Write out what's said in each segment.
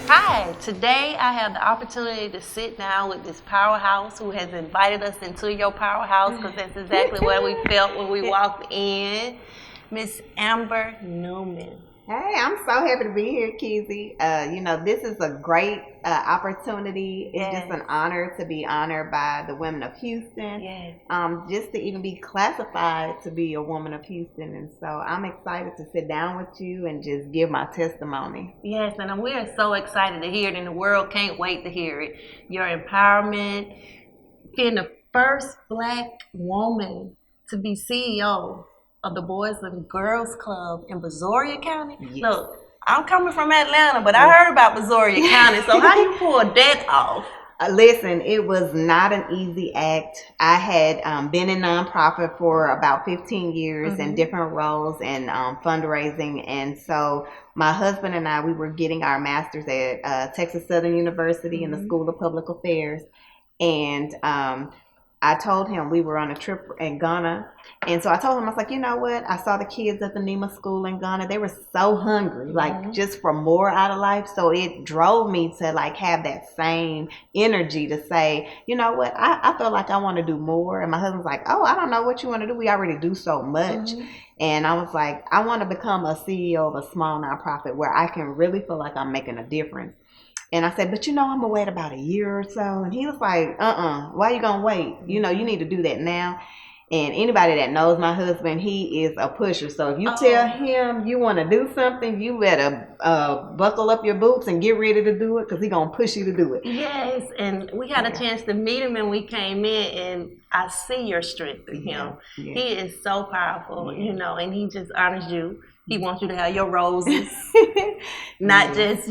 Hi, today I have the opportunity to sit down with this powerhouse who has invited us into your powerhouse because that's exactly what we felt when we walked in. Miss Amber Newman. Hey, I'm so happy to be here, Kizzy. This is a great opportunity. It's just an honor to be honored by the women of Houston. Yes. Just to even be classified to be a woman of Houston. And so I'm excited to sit down with you and just give my testimony. Yes, and we are so excited to hear it, and the world can't wait to hear it. Your empowerment, being the first Black woman to be CEO of the Boys and Girls Club in Brazoria County. Yes. Look, I'm coming from Atlanta, but I heard about Brazoria County, so how you pulled that off? Listen, it was not an easy act. I had been in nonprofit for about 15 years in different roles and fundraising. And so my husband and I, we were getting our master's at Texas Southern University in the School of Public Affairs. And I told him we were on a trip in Ghana. And so I told him, I was like, you know what? I saw the kids at the Newman school in Ghana. They were so hungry, like just for more out of life. So it drove me to like have that same energy to say, you know what? I feel like I want to do more. And my husband's like, oh, I don't know what you want to do. We already do so much. And I was like, I want to become a CEO of a small nonprofit where I can really feel like I'm making a difference. And I said, but I'm going to wait about a year or so. And he was like, why you going to wait? You need to do that now. And anybody that knows my husband, he is a pusher. So if you tell him you want to do something, you better buckle up your boots and get ready to do it because he's going to push you to do it. Yes, and we had a chance to meet him and we came in, and I see your strength in him. Yeah. He is so powerful, and he just honors you. He wants you to have your roses, not just,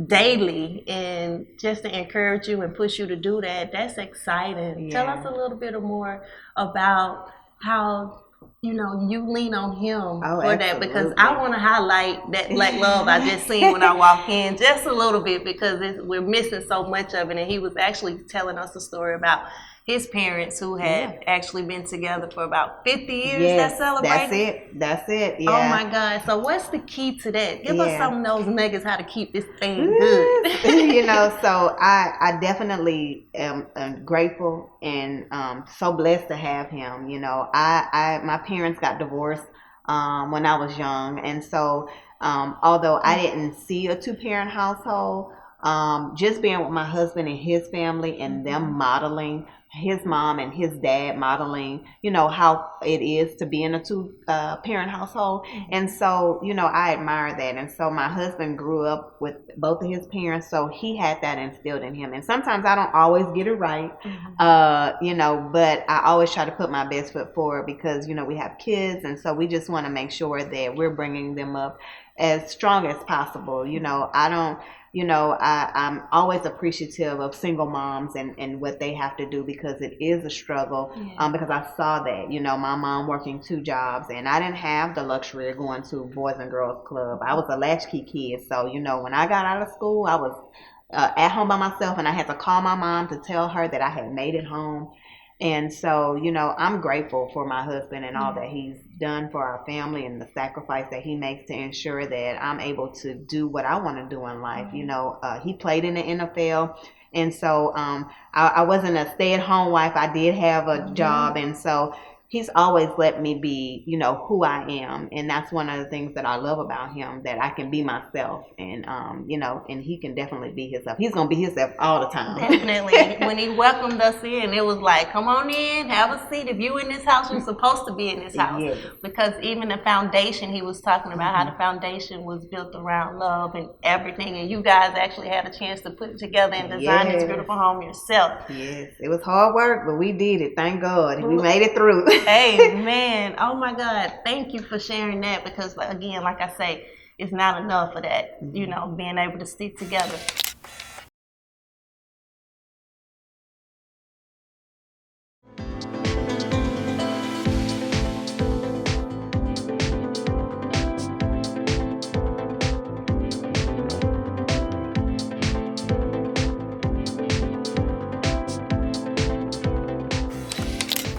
daily, and just to encourage you and push you to do that. That's exciting. Tell us a little bit more about how you lean on him for that, because I want to highlight that Black love I just seen when I walked in just a little bit, because we're missing so much of it. And he was actually telling us a story about his parents who had actually been together for about 50 years. Yes, that celebrated. That's it. Yeah. Oh my God. So what's the key to that? Give us some of those nuggets how to keep this thing good. So I definitely am grateful and so blessed to have him. My parents got divorced when I was young. And so although I didn't see a two-parent household, just being with my husband and his family and them modeling, his mom and his dad modeling, how it is to be in a two-parent household. And so, I admire that. And so my husband grew up with both of his parents, so he had that instilled in him. And sometimes I don't always get it right, but I always try to put my best foot forward because, we have kids. And so we just want to make sure that we're bringing them up as strong as possible. I'm always appreciative of single moms and what they have to do because it is a struggle. Because I saw that, my mom working 2 jobs, and I didn't have the luxury of going to Boys and Girls Club. I was a latchkey kid. So, when I got out of school, I was at home by myself, and I had to call my mom to tell her that I had made it home. And so, I'm grateful for my husband and all that he's done for our family and the sacrifice that he makes to ensure that I'm able to do what I want to do in life. He played in the NFL. And so I wasn't a stay-at-home wife. I did have a job. And so he's always let me be, who I am. And that's one of the things that I love about him, that I can be myself. And, and he can definitely be himself. He's going to be himself all the time. Definitely. When he welcomed us in, it was like, come on in, have a seat. If you in this house, you're supposed to be in this house. Yes. Because even the foundation, he was talking about how the foundation was built around love and everything. And you guys actually had a chance to put it together and design this beautiful home yourself. Yes. It was hard work, but we did it. Thank God. We made it through. Amen. Oh my God. Thank you for sharing that, because again, like I say, it's not enough of that, being able to stick together.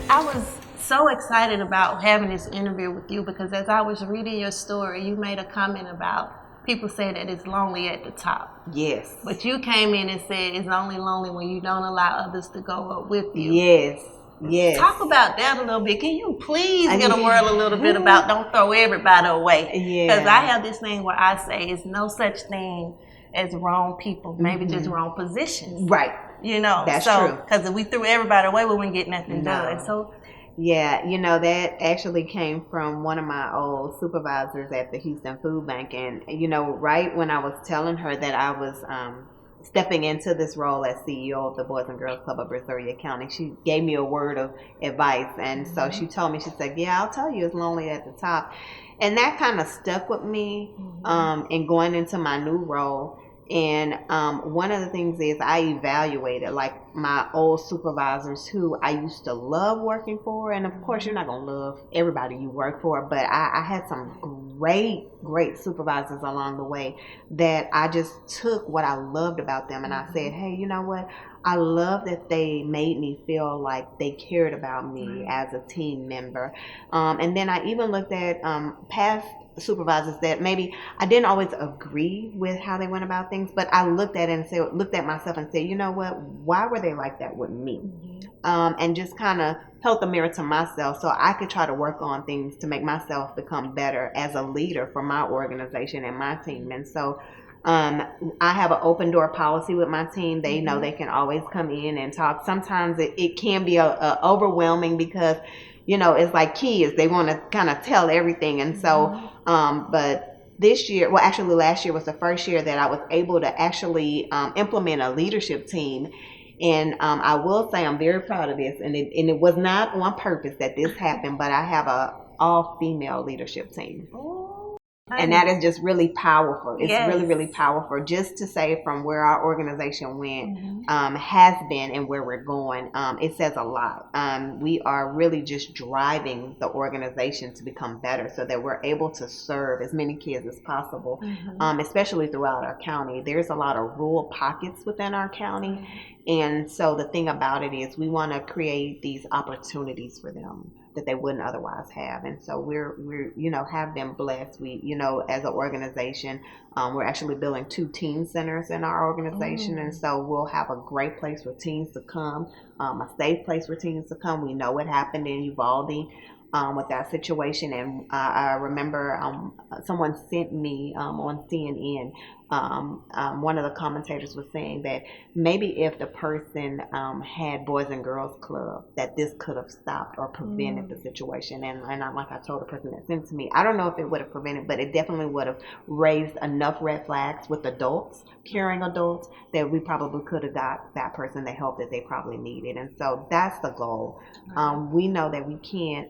I was so excited about having this interview with you because as I was reading your story, you made a comment about people say that it's lonely at the top. Yes. But you came in and said it's only lonely when you don't allow others to go up with you. Yes. Yes. Talk about that a little bit. Can you please get a word a little bit about don't throw everybody away? Yeah. Because I have this thing where I say it's no such thing as wrong people, maybe just wrong positions. Right. You know, that's true. Because if we threw everybody away, we wouldn't get nothing done. So, yeah, you know, that actually came from one of my old supervisors at the Houston Food Bank. And, you know, right when I was telling her that I was stepping into this role as CEO of the Boys and Girls Club of Brazoria County, she gave me a word of advice. And so she told me, she said, yeah, I'll tell you, it's lonely at the top. And that kind of stuck with me in going into my new role. And one of the things is I evaluated like my old supervisors who I used to love working for. And of course, you're not going to love everybody you work for, but I had some great supervisors along the way that I just took what I loved about them. And I said, hey, you know what? I love that they made me feel like they cared about me as a team member. And then I even looked at past supervisors that maybe I didn't always agree with how they went about things, but I looked at it and looked at myself and said, you know what, why were they like that with me? And just kind of held the mirror to myself so I could try to work on things to make myself become better as a leader for my organization and my team. And so I have an open door policy with my team. They know they can always come in and talk. Sometimes it can be overwhelming because, you know, it's like kids. They want to kind of tell everything. And so, but this year, well, actually last year was the first year that I was able to actually implement a leadership team. And I will say I'm very proud of this. And it was not on purpose that this happened, but I have a all-female leadership team. And that is just really powerful. It's really, really powerful just to say from where our organization went, has been and where we're going. It says a lot. We are really just driving the organization to become better so that we're able to serve as many kids as possible, especially throughout our county. There's a lot of rural pockets within our county. And so the thing about it is we want to create these opportunities for them that they wouldn't otherwise have. And so we're you know, have been blessed. We, you know, as an organization, we're actually building 2 teen centers in our organization. And so we'll have a great place for teens to come, a safe place for teens to come. We know what happened in Uvalde with that situation. And I remember someone sent me on CNN, one of the commentators was saying that maybe if the person had Boys and Girls Club, that this could have stopped or prevented the situation. And like I told the person that sent it to me, I don't know if it would have prevented, but it definitely would have raised enough red flags with adults, caring adults, that we probably could have got that person the help that they probably needed. And so that's the goal. We know that we can't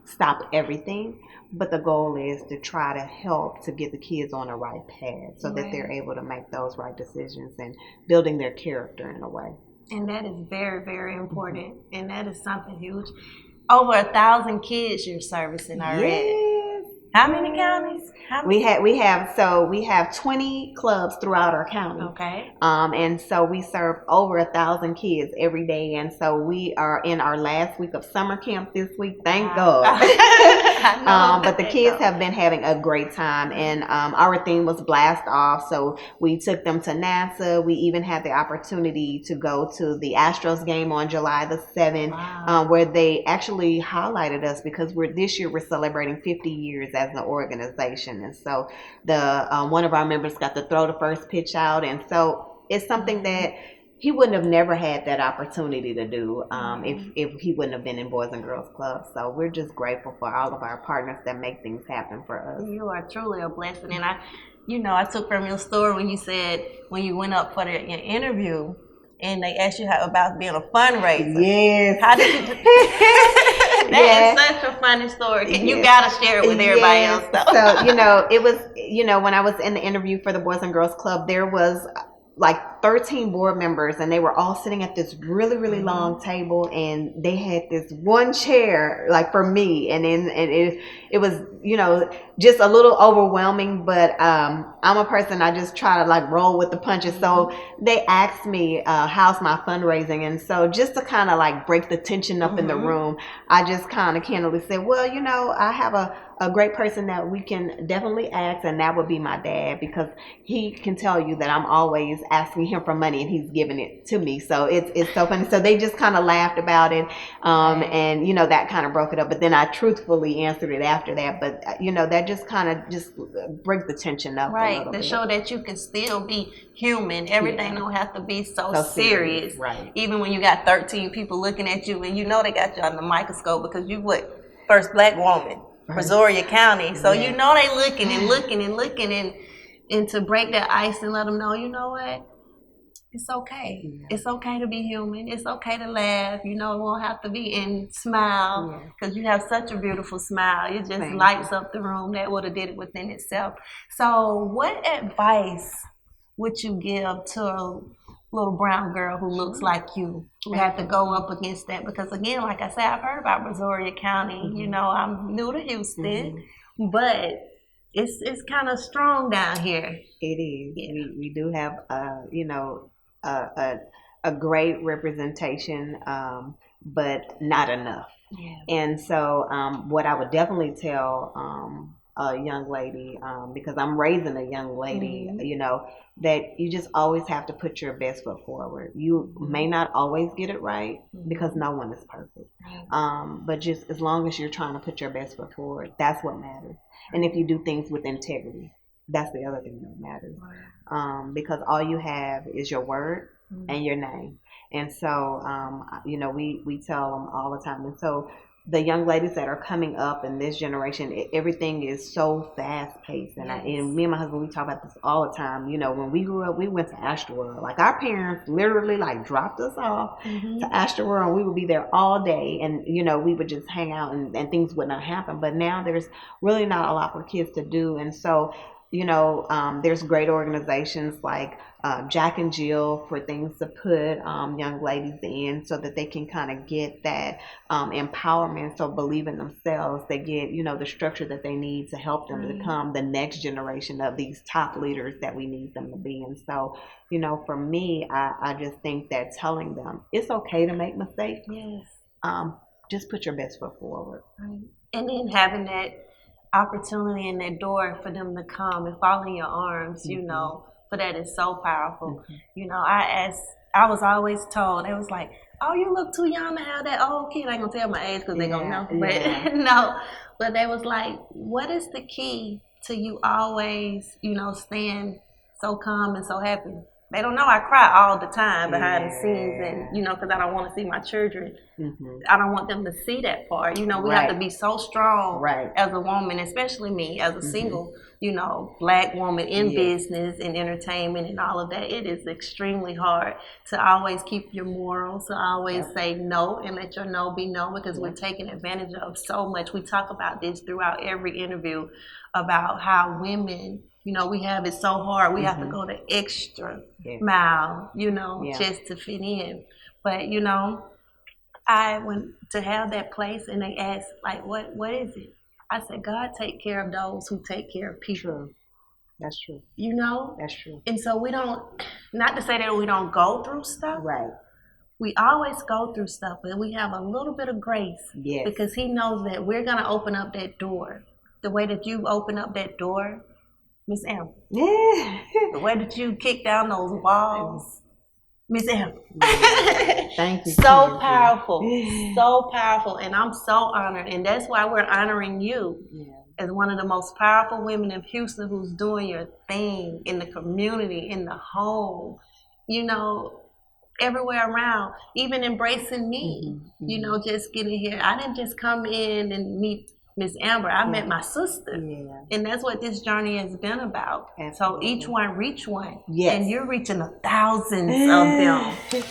stop everything, but the goal is to try to help to get the kids on the right path so that they're able to make those right decisions and building their character in a way. And that is very, very important. And that is something huge. Over 1,000 kids you're servicing already. How many counties? We have 20 clubs throughout our county. Okay. And so we serve over 1,000 kids every day. And so we are in our last week of summer camp this week. Thank God. But the kids have been having a great time. And our theme was Blast Off. So we took them to NASA. We even had the opportunity to go to the Astros game on July the 7th, where they actually highlighted us because this year we're celebrating 50 years as an organization. And so the one of our members got to throw the first pitch out. And so it's something that he wouldn't have never had that opportunity to do if he wouldn't have been in Boys and Girls Club. So we're just grateful for all of our partners that make things happen for us. You are truly a blessing. And I took from your story when you said when you went up for your interview and they asked you about being a fundraiser. Yes. How did you That is such a funny story. You got to share it with everybody else, though. So, it was, when I was in the interview for the Boys and Girls Club, there was like 13 board members, and they were all sitting at this really, really long table, and they had this one chair like for me, and then it was, you know, just a little overwhelming, but I'm a person, I just try to like roll with the punches. So they asked me how's my fundraising, and so just to kind of like break the tension up in the room, I just kind of candidly said, well, you know, I have a great person that we can definitely ask, and that would be my dad, because he can tell you that I'm always asking him for money and he's giving it to me. So it's so funny. So they just kind of laughed about it, and you know, that kind of broke it up. But then I truthfully answered it after that. But you know, that just kind of just break the tension up a little bit. To show that you can still be human. Everything don't have to be so serious. Right. Even when you got 13 people looking at you, and you know they got you under the microscope because you first Black woman. Brazoria County, so you know they looking and looking and looking, and to break that ice and let them know, you know what, it's okay. It's okay to be human. It's okay to laugh. You know, it won't have to be and smile, because you have such a beautiful smile. It just lights up the room. That would have did it within itself. So, what advice would you give to a little brown girl who looks like you, who have to go up against that? Because again, like I said, I've heard about Brazoria County. You know, I'm new to Houston, but it's kind of strong down here. It is. We do have you know, a great representation, but not enough. And so what I would definitely tell a young lady, because I'm raising a young lady, you know, that you just always have to put your best foot forward. You may not always get it right, because no one is perfect. But just as long as you're trying to put your best foot forward, that's what matters. And if you do things with integrity, that's the other thing that matters. Because all you have is your word and your name. And so, you know, we tell them all the time. And so the young ladies that are coming up in this generation, everything is so fast paced. And, and me and my husband, we talk about this all the time. You know, when we grew up, we went to Astroworld. Like, our parents literally like dropped us off to Astroworld, and we would be there all day. And, you know, we would just hang out, and things would not happen. But now there's really not a lot for kids to do. And so, you know, there's great organizations like Jack and Jill for things to put young ladies in, so that they can kind of get that empowerment, so believe in themselves. They get, you know, the structure that they need to help them to become the next generation of these top leaders that we need them to be. And so, you know, for me, I just think that telling them it's okay to make mistakes. Just put your best foot forward. And then having that opportunity and that door for them to come and fall in your arms, you know, for that is so powerful. You know, I was always told, it was like, oh, you look too young to have that old kid. I ain't gonna tell my age because they gonna know. But no, but they was like, what is the key to you always, you know, staying so calm and so happy? They don't know I cry all the time behind the scenes, and, you know, because I don't want to see my children. I don't want them to see that part. You know, we have to be so strong as a woman, especially me as a single, you know, Black woman in business and entertainment and all of that. It is extremely hard to always keep your morals, to always say no and let your no be no, because we're taken advantage of so much. We talk about this throughout every interview about how women, you know, we have it so hard. We have to go the extra mile, you know, just to fit in. But, you know, I went to have that place, and they asked, like, what is it? I said, God take care of those who take care of people. True. That's true. You know? That's true. And so we don't, not to say that we don't go through stuff. We always go through stuff, but we have a little bit of grace. Because he knows that we're going to open up that door. The way that you open up that door, Miss Amber. The way that you kick down those walls, Miss Amber. Thank you. So powerful. So powerful. And I'm so honored. And that's why we're honoring you as one of the most powerful women in Houston, who's doing your thing in the community, in the home, you know, everywhere around, even embracing me, you know, just getting here. I didn't just come in and meet Miss Amber, I met my sister. And that's what this journey has been about. So each one reach one. And you're reaching the thousands of them.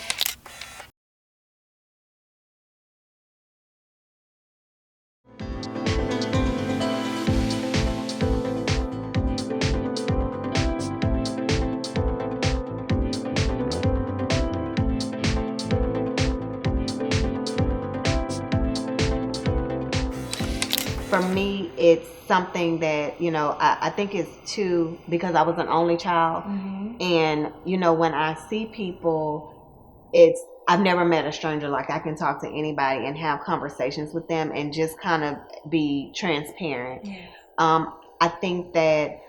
for me, it's something that, I think it's too, because I was an only child. And, when I see people, I've never met a stranger. Like, I can talk to anybody and have conversations with them and just kind of be transparent. I think that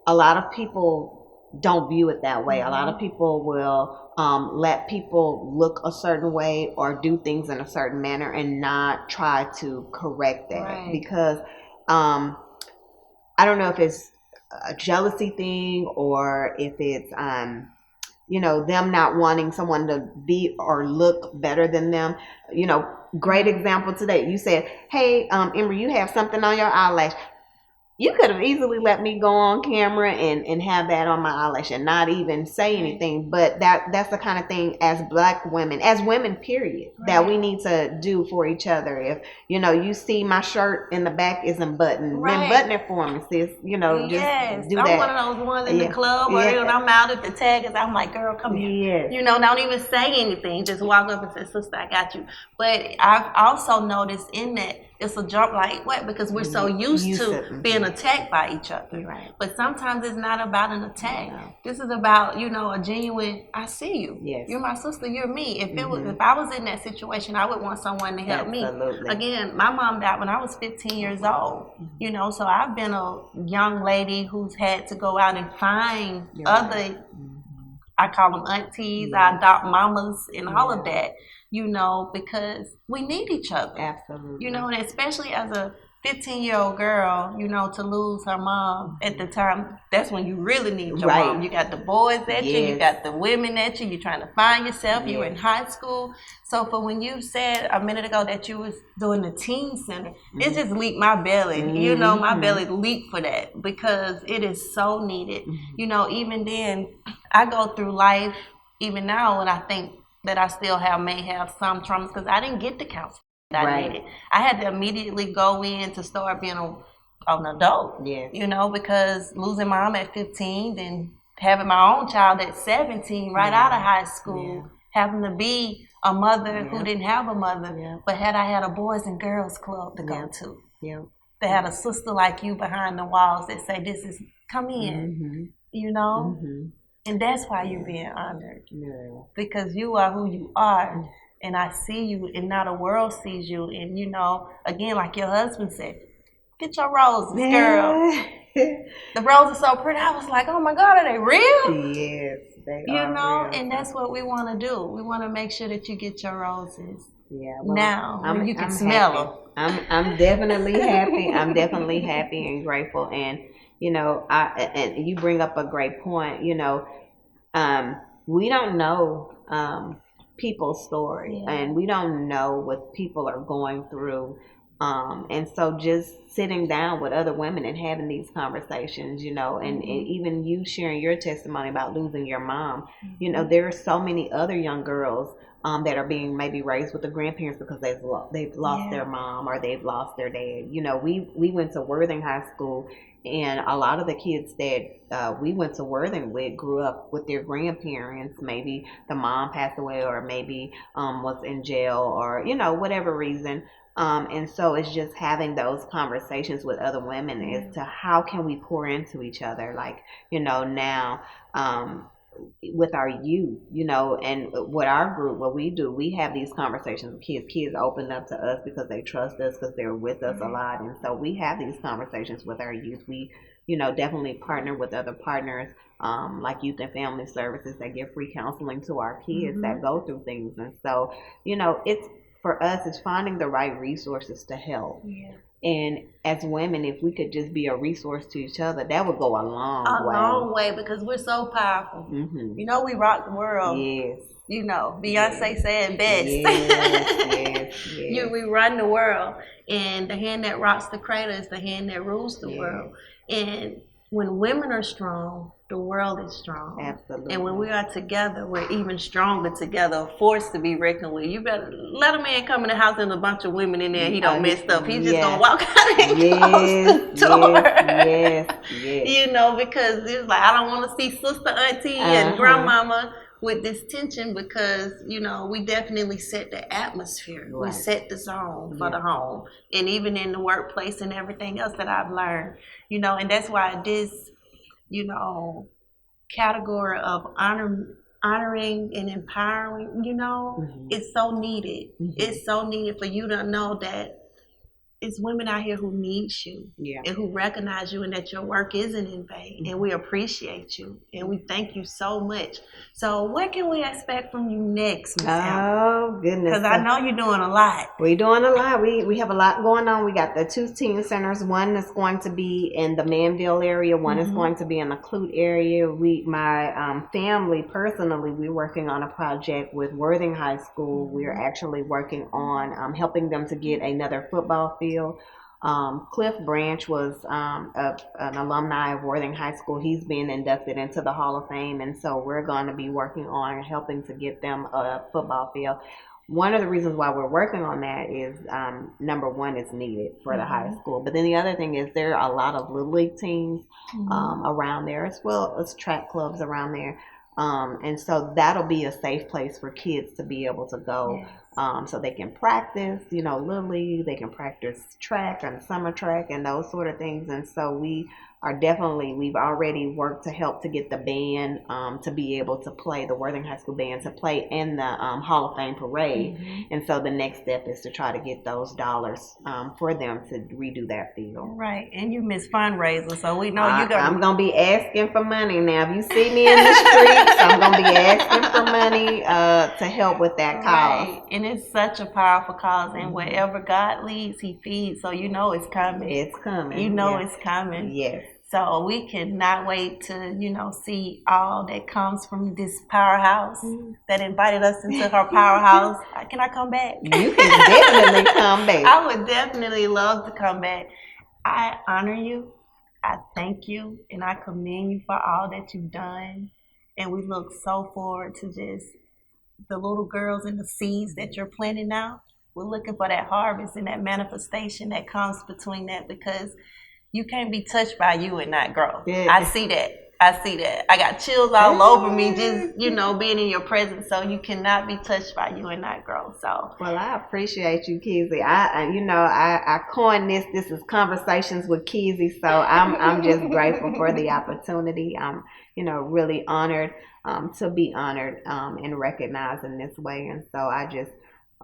a lot of people don't view it that way. A lot of people will let people look a certain way or do things in a certain manner and not try to correct that. Because I don't know if it's a jealousy thing or if it's them not wanting someone to be or look better than them. Great example today. You said, hey, Emery, you have something on your eyelash. You could have easily let me go on camera and have that on my eyelash and not even say anything. But that's the kind of thing as Black women, as women, period, that we need to do for each other. If, you see my shirt in the back isn't buttoned, then button it for me, sis. Just do that. I'm one of those ones in the club where I'm out at the tag and I'm like, girl, come here. Don't even say anything. Just walk up and say, sister, I got you. But I've also noticed in that, it's a jump like what? Because we're so used to being attacked by each other. But sometimes it's not about an attack. No. This is about, a genuine, I see you. Yes. You're my sister, you're me. If I was in that situation, I would want someone to help me. Again, my mom died when I was 15 years old. So I've been a young lady who's had to go out and find other, I call them aunties, I adopt mamas and all of that. Because we need each other. Absolutely. And especially as a 15-year-old girl, to lose her mom at the time, that's when you really need your mom. You got the boys at you, you got the women at you, you're trying to find yourself, you're in high school. So for when you said a minute ago that you was doing the teen center, it just leaped my belly. My belly leaped for that because it is so needed. Even then, I go through life, even now, and I think that I still may have some traumas because I didn't get the counseling that I needed. I had to immediately go in to start being an adult, because losing my mom at 15, then having my own child at 17 right out of high school, having to be a mother who didn't have a mother, but had I had a boys and girls club to go to. They had a sister like you behind the walls that say, this is, come in, And that's why you're being honored. Because you are who you are. And I see you, and now the world sees you. And, again, like your husband said, get your roses, girl. The roses are so pretty. I was like, oh, my God, are they real? Yes, they are real. And that's what we want to do. We want to make sure that you get your roses now, when you can smell them. I'm definitely happy. I'm definitely happy and grateful. And, and you bring up a great point, we don't know people's story and we don't know what people are going through. And so just sitting down with other women and having these conversations, and even you sharing your testimony about losing your mom, there are so many other young girls that are being maybe raised with the grandparents because they've lost their mom or they've lost their dad. We went to Worthing High School, and a lot of the kids that we went to Worthing with grew up with their grandparents. Maybe the mom passed away or maybe was in jail or, whatever reason. And so it's just having those conversations with other women as to how can we pour into each other, like, now with our youth, and with our group, what we do, we have these conversations with kids. Kids open up to us because they trust us, because they're with us a lot. And so we have these conversations with our youth. We, definitely partner with other partners, like Youth and Family Services that give free counseling to our kids that go through things. And so, it's, for us, it's finding the right resources to help. And as women, if we could just be a resource to each other, that would go a long way. A long way, because we're so powerful. We rock the world. Yes. Beyonce said best. Yes. We run the world. And the hand that rocks the cradle is the hand that rules the world. And when women are strong, the world is strong. Absolutely. And when we are together, we're even stronger together, a force to be reckoned with. You better let a man come in the house and a bunch of women in there, he don't mess up. He's just going to walk out and close the door. Yes. Because it's like, I don't want to see sister, auntie, and grandmama with this tension because, we definitely set the atmosphere. Right. We set the zone for the home. And even in the workplace and everything else that I've learned, and that's why this, category of honoring and empowering, it's so needed. It's so needed for you to know that it's women out here who need you and who recognize you and that your work isn't in vain. And we appreciate you and we thank you so much. So what can we expect from you next, Ms. Oh, goodness. Because I know you're doing a lot. We're doing a lot. We have a lot going on. We got the 2 teen centers. One is going to be in the Manville area. One is going to be in the Clute area. My family, personally, we're working on a project with Worthing High School. We're actually working on helping them to get another football field. Cliff Branch was an alumni of Worthing High School. He's been inducted into the Hall of Fame, and so we're going to be working on helping to get them a football field. One of the reasons why we're working on that is, number one, it's needed for the high school. But then the other thing is there are a lot of Little League teams around there, as well as track clubs around there. And so that'll be a safe place for kids to be able to go. So they can practice, Little League, they can practice track and summer track and those sort of things. And so we've already worked to help to get the band to be able to play, the Worthing High School band to play in the Hall of Fame parade. And so the next step is to try to get those dollars for them to redo that field. Right, and you miss fundraisers, so we know you're going to... I'm going to be asking for money now. If you see me in the streets, I'm going to be asking for money to help with that cause. Right, and it's such a powerful cause, and wherever God leads, He feeds, so it's coming. It's coming. It's coming. Yes. So we cannot wait to, see all that comes from this powerhouse that invited us into her powerhouse. Can I come back? You can definitely come back. I would definitely love to come back. I honor you. I thank you. And I commend you for all that you've done. And we look so forward to just the little girls and the seeds that you're planting now. We're looking for that harvest and that manifestation that comes between that, because you can't be touched by you and not grow. Yeah. I see that. I got chills all over me just, being in your presence. So you cannot be touched by you and not grow. So. Well, I appreciate you, Kizzy. I coined this. This is Conversations with Kizzy. So I'm just grateful for the opportunity. I'm, really honored to be honored and recognized in this way. And so I just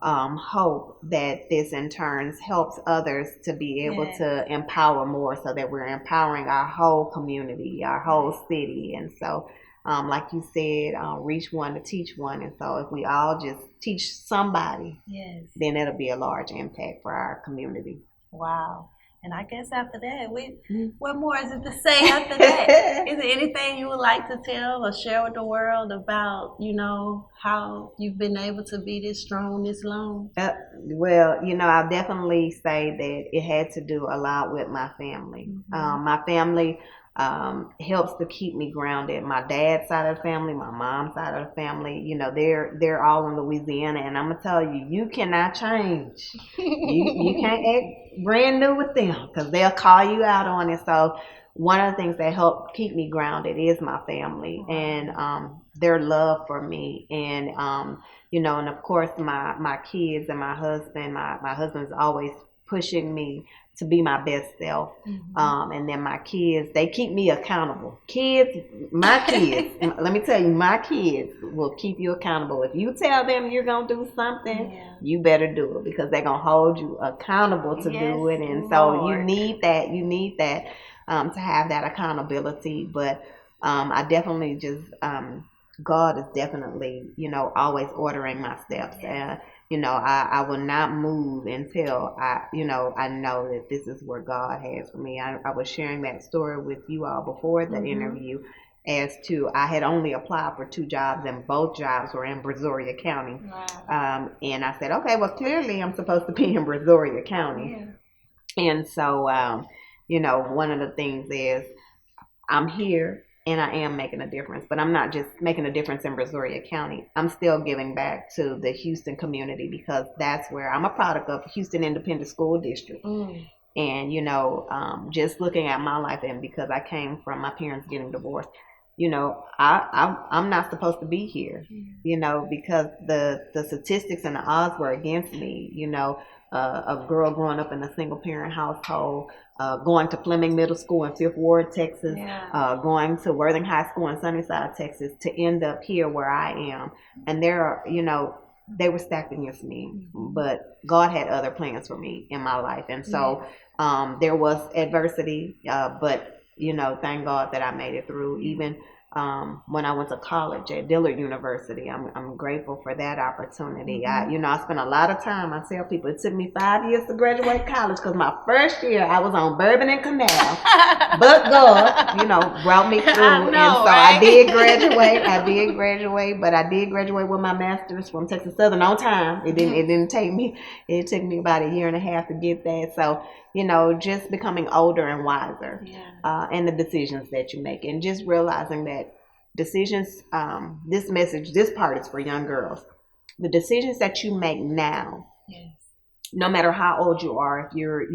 hope that this in turn helps others to be able to empower more, so that we're empowering our whole community, our whole city. And so like you said, reach one to teach one. And so if we all just teach somebody, then it'll be a large impact for our community. Wow. And I guess after that, what more is it to say after that? Is there anything you would like to tell or share with the world about, how you've been able to be this strong this long? Well, I'll definitely say that it had to do a lot with my family. My family helps to keep me grounded. My dad's side of the family, my mom's side of the family, they're all in Louisiana, and I'm gonna tell you, you cannot change. You can't act brand new with them, because they'll call you out on it. So one of the things that help keep me grounded is my family and their love for me, and and of course my kids and my husband. My husband's always pushing me to be my best self. And then my kids, they keep me accountable. My kids, let me tell you, my kids will keep you accountable. If you tell them you're going to do something, you better do it, because they're going to hold you accountable to do it. And so you need that to have that accountability. But I definitely just, God is definitely, always ordering my steps. I will not move until I know that this is where God has for me. I was sharing that story with you all before the interview, as to I had only applied for 2 jobs, and both jobs were in Brazoria County. Wow. And I said, okay, well, clearly I'm supposed to be in Brazoria County. Yeah. And so, one of the things is I'm here, and I am making a difference, but I'm not just making a difference in Brazoria County. I'm still giving back to the Houston community, because that's where I'm a product of Houston Independent School District. And, just looking at my life, and because I came from my parents getting divorced, I'm not supposed to be here, because the statistics and the odds were against me, a girl growing up in a single parent household, going to Fleming Middle School in Fifth Ward, Texas, going to Worthing High School in Sunnyside, Texas, to end up here where I am. And they were stacked against me, but God had other plans for me in my life. And so there was adversity, but thank God that I made it through. Even when I went to college at Dillard University, I'm grateful for that opportunity. I spent a lot of time. I tell people it took me 5 years to graduate college because my first year I was on Bourbon and Canal, but God, brought me through. And so right? I did graduate, but I did graduate with my master's from Texas Southern on time. It didn't take me. It took me about a year and a half to get that. So just becoming older and wiser, in the decisions that you make, and just realizing that decisions, this part is for young girls. The decisions that you make now, no matter how old you are, if you're,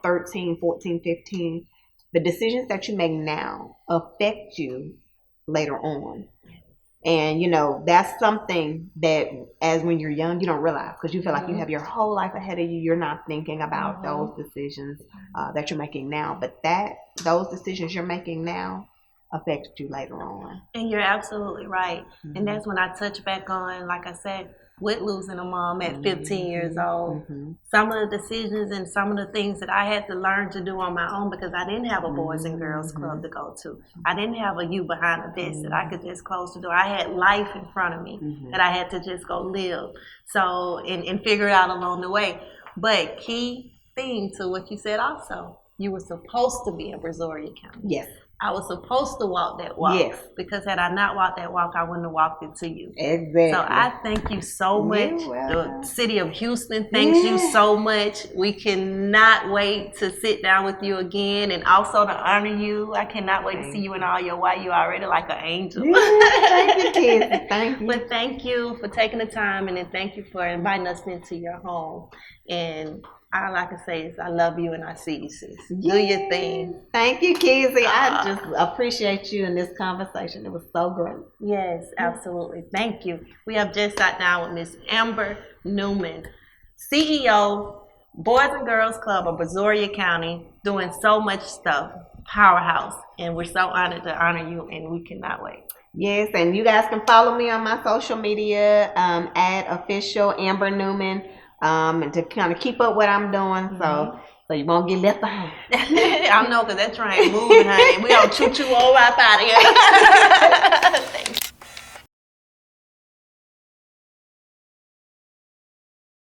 13, 14, 15, the decisions that you make now affect you later on. And, that's something that as when you're young, you don't realize because you feel like you have your whole life ahead of you. You're not thinking about those decisions that you're making now. But those decisions you're making now affect you later on. And you're absolutely right. And that's when I touch back on, like I said, with losing a mom at 15 years old. Some of the decisions and some of the things that I had to learn to do on my own because I didn't have a Boys and Girls Club to go to. I didn't have a you behind the desk that I could just close the door. I had life in front of me that I had to just go live. So, and figure it out along the way. But key thing to what you said also, you were supposed to be in Brazoria County. Yes. I was supposed to walk that walk. Yes. Because had I not walked that walk, I wouldn't have walked it to you. Exactly. So I thank you so much. The city of Houston thanks you so much. We cannot wait to sit down with you again and also to honor you. I cannot wait to see you in all your white. You already like an angel. Thank you, kids. Thank you. But thank you for taking the time, and then thank you for inviting us into your home. And all I can say is I love you and I see you, sis. Do your thing. Thank you, Kizzy. I just appreciate you in this conversation. It was so great. Yes, absolutely. Thank you. We have just sat down with Miss Amber Newman, CEO, Boys and Girls Club of Brazoria County, doing so much stuff. Powerhouse. And we're so honored to honor you, and we cannot wait. Yes, and you guys can follow me on my social media at official Amber Newman. And to kind of keep up what I'm doing, so you won't get left behind. I know, because that train moving, honey. We all choo-choo all right out of here. Thanks.